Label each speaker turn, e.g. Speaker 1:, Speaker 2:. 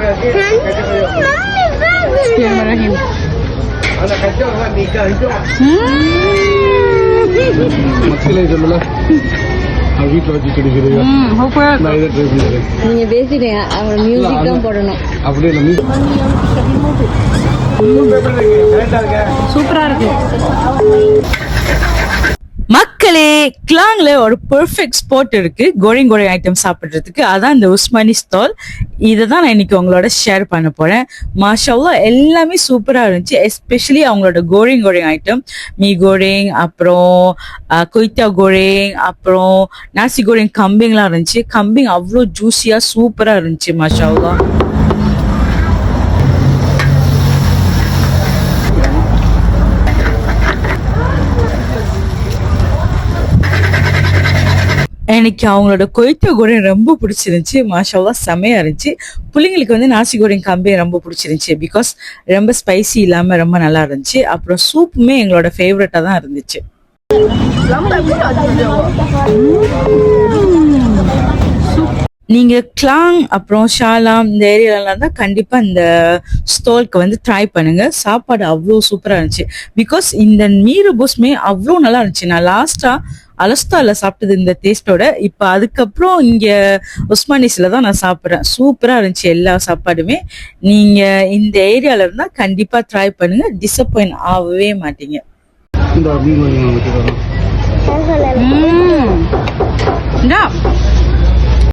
Speaker 1: Bismillahirrahmanirrahim.
Speaker 2: நீங்க பேசிட்டீங்க அவங்க music தான் போடணும்.
Speaker 1: சூப்பரா இருக்கு மக்களே. கிளாங்ல ஒரு பெர்ஃபெக்ட் ஸ்பாட் இருக்கு கோரிங் கோரிங் ஐட்டம் சாப்பிடுறதுக்கு. அதான் இந்த உஸ்மானி ஸ்டால். இதை தான் நான் இன்னைக்கு உங்களோட ஷேர் பண்ண போறேன். மாஷாஅல்லாஹ் எல்லாமே சூப்பரா இருந்துச்சு. எஸ்பெஷலி அவங்களோட கோரிங் கோரிங் ஐட்டம், மீ கோரிங், அப்புறம் கொய்த்தா கோரிங், அப்புறம் நாசி கோரிங் கம்பிங்லாம் இருந்துச்சு. கம்பிங் அவ்வளோ ஜூஸியா சூப்பரா இருந்துச்சு மாஷாஅல்லாஹ். எனக்கு அவங்களோட கொய்த்தா கோரிங் ரொம்ப பிடிச்சிருந்துச்சு மாஷாஅல்லாஹ், செமையா இருந்துச்சு. பிள்ளைங்களுக்கு வந்து நாசி கோரிங் கம்பி ரொம்ப பிடிச்சிருந்துச்சு. பிகாஸ் ரொம்ப ஸ்பைசி இல்லாம ரொம்ப நல்லா இருந்துச்சு. அப்புறம் சூப்புமே எங்களோட ஃபேவரட்டா தான் இருந்துச்சு. நீங்க கிளாங் அப்புறம் ஷாலாம் இந்த ஏரியாலாம் தான் கண்டிப்பா இந்த ஸ்டால்க்கு வந்து ட்ரை பண்ணுங்க. சாப்பாடு அவ்வளோ சூப்பரா இருந்துச்சு. பிகாஸ் இந்த மீறு பூஸ்மே அவ்வளோ நல்லா இருந்துச்சு. நான் லாஸ்டா அலஸ்தால சாப்பிட்டது இந்த டேஸ்டோட. இப்ப அதுக்கப்புறம் இங்க உஸ்மானிஸ்ல தான் நான் சாப்பிட்றேன். சூப்பரா இருந்துச்சு எல்லா சாப்பாடுமே. நீங்க இந்த ஏரியால இருந்தா கண்டிப்பா ட்ரை பண்ணுங்க, டிசப்பாயிண்ட் ஆகவே மாட்டீங்க.